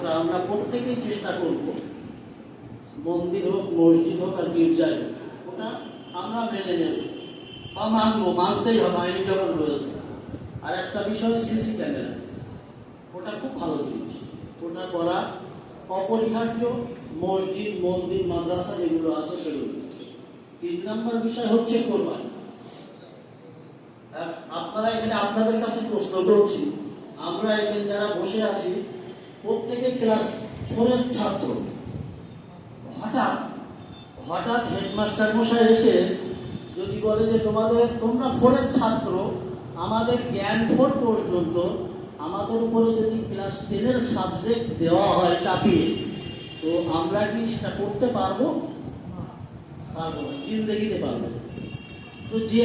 ওটা আমরা প্রত্যেকেই চেষ্টা করব, মন্দির হোক, মসজিদ হোক আর গির্জায় হোক, ওটা আমরা মেনে নেব বা মানবো, মানতেই হবে, আইনি যখন রয়েছে। আর একটা বিষয় সিসি ক্যামেরা, ওটা খুব ভালো জিনিস, ওটা করা অপরিহার্য, মসজিদ, মন্দির, মাদ্রাসা যেগুলো আছে সেগুলো। 3 নম্বর বিষয় হচ্ছে কোরবানি। আপনারা এখানে আপনাদের কাছে প্রশ্ন করছি, আমরা এখানে যারা বসে আছি প্রত্যেকে ক্লাস 4-এর ছাত্র। হঠাৎ হেডমাস্টার মশাই এসে যদি বলে যে তোমরা 4-এর ছাত্র, আমাদের জ্ঞান 4 পর্যন্ত, আমাদের উপরে যদি ক্লাস 10-এর সাবজেক্ট দেওয়া হয় চাপিয়ে, তো আমরা কি সেটা করতে পারবো? পারবো, জিন্দেগিতে পারবো। তো যে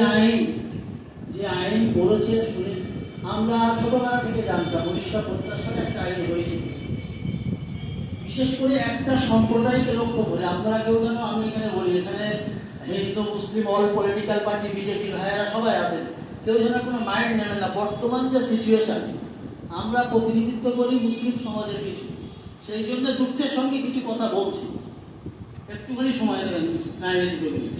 আইন করেছে শুনে আমরা ছোটবেলা থেকে জানতাম, 1950 সালে একটা আইন হয়েছিল, বিশেষ করে একটা সম্প্রদায়কে লক্ষ্য করে। আপনারা কেউ যেন, আমি এখানে বলি, এখানে হিন্দু, মুসলিম, অল পলিটিক্যাল পার্টি, বিজেপি ভাইয়েরা সবাই আছেন, কেউ যেন কোনো মাইন্ড নেবেন না। বর্তমান যে সিচুয়েশন, আমরা প্রতিনিধিত্ব করি মুসলিম সমাজের কিছু, সেই জন্য দুঃখের সঙ্গে কিছু কথা বলছি, একটুখানি সময় দেবেন। 9 মিনিট।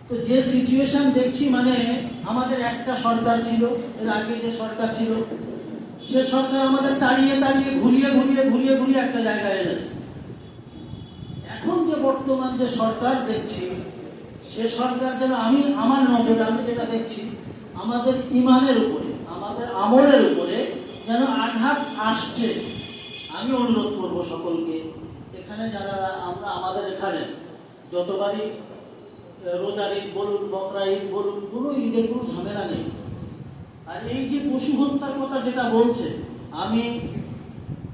তো যে সিচুয়েশন দেখছি, মানে আমাদের একটা সরকার ছিল, এর আগে যে সরকার ছিল, সে সরকার আমাদের তাড়িয়ে ঘুরিয়ে একটা জায়গায় এনেছে। এখন যে বর্তমান যে সরকার দেখছি, সে সরকার যেন আমার নজরে আমি যেটা দেখছি, আমাদের ইমানের উপরে, আমাদের আমলের উপরে যেন আঘাত আসছে। আমি অনুরোধ করব সকলকে, এখানে যারা আমরা, আমাদের এখানে যতবারই রোজার ঈদ বলুন, বকরা ঈদ বলুন, কোনো ঈদের কোনো ঝামেলা নেই। আর এই যে পশু হত্যার কথা যেটা বলছে, আমি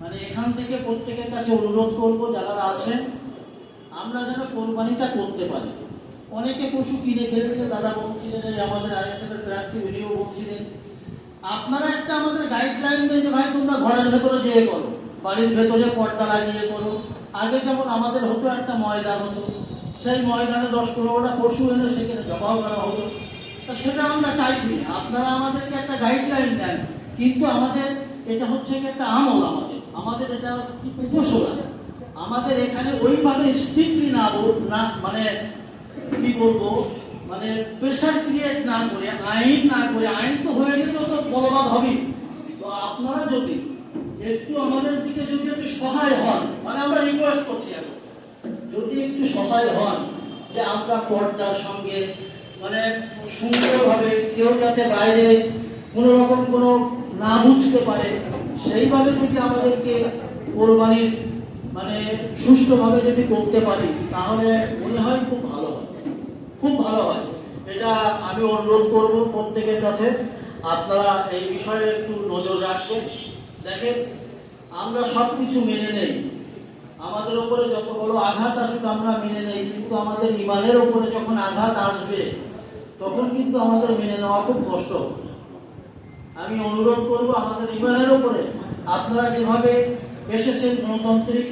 মানে এখান থেকে প্রত্যেকের কাছে অনুরোধ করব, যারা আছেন, আমরা যেন কোরবানিটা করতে পারি। অনেকে পশু কিনে ফেলেছে, দাদা বলছিলেন, আমাদের আইএসএফ এর প্রার্থী উনিও বলছিলেন, আপনারা একটা আমাদের গাইডলাইন দিয়ে যে ভাই তোমরা ঘরের ভেতরে যেয়ে করো, বাড়ির ভেতরে পর্দা লাগিয়ে করো। আগে যেমন আমাদের হতো, একটা ময়দান হতো, সেই ময়দানে 10-15টা পশু এনে সেখানে জবাও করা হতো। সেটা আমরা চাইছি না, আপনারা আমাদেরকে একটা গাইডলাইন দেন, কিন্তু আমাদের এটা হচ্ছে একটা আমল, আমাদের এটা উপসনা। আমাদের এখানে ওইভাবে স্ট্রিক্টলি না, মানে কি বলবো, মানে প্রেশার ক্রিয়েট না করে, আইন তো হয়ে গেছে, তো বলবাদ হবে। তো আপনারা যদি একটু আমাদের দিকে যদি একটু সহায় হন, মানে আমরা রিকোয়েস্ট করছি, এখন যদি একটু সহায় হন, যে আমরা পর্দার সঙ্গে, মানে সুন্দরভাবে, কেউ যাতে বাইরে কোনো রকম কোনো না বুঝতে পারে, সেইভাবে যদি আমাদেরকে কোরবানির মানে সুষ্ঠুভাবে যদি করতে পারি, তাহলে মনে হয় খুব ভালো হয়। এটা আমি অনুরোধ করব প্রত্যেকের কাছে, আপনারা এই বিষয়ে একটু নজর রাখবেন। দেখেন, আমরা সবকিছু মেনে নেই, আমাদের উপরে যত বড় আঘাত আসুক আমরা মেনে নেই, কিন্তু আমাদের ইমানের উপরে যখন আঘাত আসবে, তখন কিন্তু আমাদের মেনে নেওয়া খুব কষ্ট। আমি অনুরোধ করব, আমাদের ইমানের উপরে আপনারা যেভাবে এসেছেন, গণতান্ত্রিক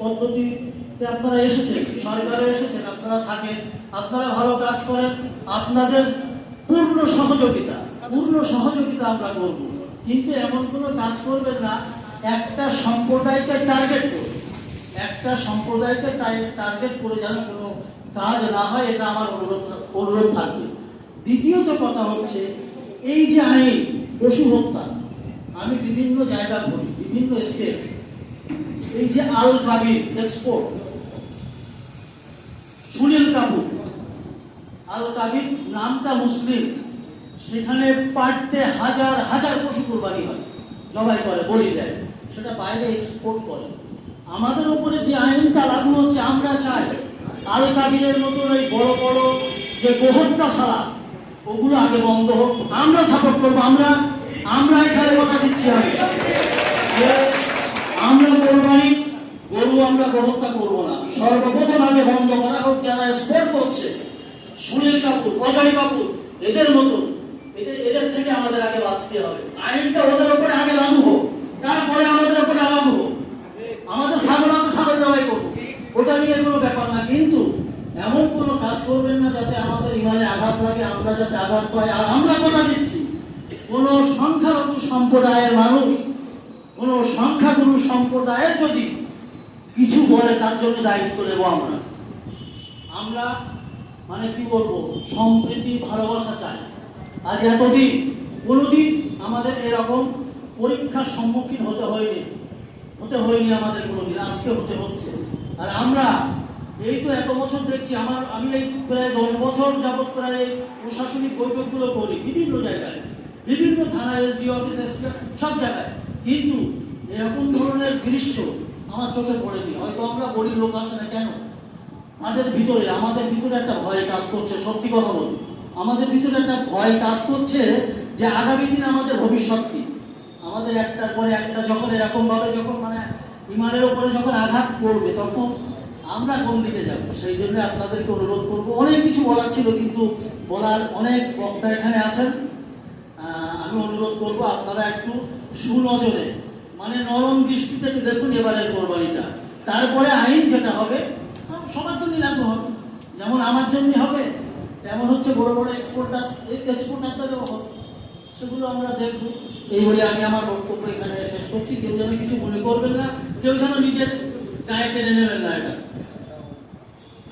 পদ্ধতিতে আপনারা এসেছেন, সরকারে এসেছেন, আপনারা থাকেন, আপনারা ভালো কাজ করেন, আপনাদের পূর্ণ সহযোগিতা আমরা করব। কিন্তু এমন কোনো কাজ করবেন না একটা সম্প্রদায়কে টার্গেট করে যেন কোনো কাজ না হয়, এটা আমার অনুরোধ থাকবে। দ্বিতীয়ত কথা হচ্ছে, এই যে আইন পশু হত্যা, আমি বিভিন্ন জায়গা ঘুরি, বিভিন্ন স্টেট, এই যে আল কাবির এক্সপোর্ট, সুনীল কাপুর, আল কাবির নামটা মুসলিম, সেখানে পার্টে হাজার পশু কোরবানি হয়, জবাই করে, বলি দেয়, সেটা বাইরে এক্সপোর্ট করে। আমাদের উপরে যে আইনটা লাগু হচ্ছে, আমরা চাই আল কাবিরের মতো এই বড় বড় যে গোহত্যাশালা, ওগুলো আগে বন্ধ হোক। আমরা সাপোর্ট করবো, আমরা এখানে কথা দিচ্ছি, আমরা কোরবানি গরু আমরা গোহত্যা করবো না, সর্বপ্রথম আগে বন্ধ করা হোক। যারা স্পোর্ট করছে, সুনীল কাপুর, অজয় কাপুর, এদের মতো, এদের থেকে আমাদের আগে বাঁচতে হবে। আইনটা ওদের উপরে আগে লাগু হোক, তারপরে আমাদের উপরে লাগু হোক। আমাদের ছাগল আছে, ছাগল জবাই করবো, ওটা নিয়ে কোনো ব্যাপার না, কিন্তু এমন কোনো কাজ করবেন না যাতে আমাদের ইমানে আঘাত লাগে, আমরা যাতে আঘাত পাই। আর আমরা কথা দিচ্ছি, কোন সংখ্যালঘু সম্প্রদায়ের মানুষ, কোন কোনো সংখ্যাগুরু সম্প্রদায়ের যদি কিছু বলে তার জন্য দায়িত্ব নেব আমরা। আমরা মানে কি বলবো, সম্প্রীতি ভালোবাসা চাই। আজ এতদিন কোনোদিন আমাদের এরকম পরীক্ষার সম্মুখীন হতে হয়নি আমাদের কোনোদিন, আজকে হতে হচ্ছে। আর আমরা এই তো এত বছর দেখছি, আমি এই প্রায় 10 বছর যাবৎ প্রায় প্রশাসনিক বৈঠকগুলো করি বিভিন্ন জায়গায়, বিভিন্ন থানায়, এসডিও অফিস, সব জায়গায়, কিন্তু এরকম ধরনের দৃশ্য আমার চোখে পড়েনি। হয়তো আমরা বলি লোক আসে না কেন, আমাদের ভিতরে একটা ভয় কাজ করছে। সত্যি কথা বলি, আমাদের ভিতরে একটা ভয় কাজ করছে যে আগামী দিন আমাদের ভবিষ্যৎ কি, আমাদের একটার পরে একটা যখন এরকম ভাবে মানে ইমানের উপরে যখন আঘাত করবে তখন আমরা কোন দিকে যাব। সেই জন্য আপনাদেরকে অনুরোধ করব, অনেক কিছু বলার ছিল কিন্তু বলার অনেক বক্তা এখানে আছেন। আমি অনুরোধ করব আপনারা একটু সুনজরে মানে নরম দৃষ্টিতে একটু দেখুন এবারের কোরবানিটা। তারপরে আইন যেটা হবে সবার জন্য লাগু হবে, যেমন আমার জন্য হবে তেমন হচ্ছে বড় বড় এক্সপোর্টারদেরও হবে, সেগুলো আমরা দেখব। এই বলে আমি আমার বক্তব্য এখানে শেষ করছি। কেউ যেন কিছু মনে করবেন না, কেউ যেন নিজের গায়ে টেনে নেবেন না এটা।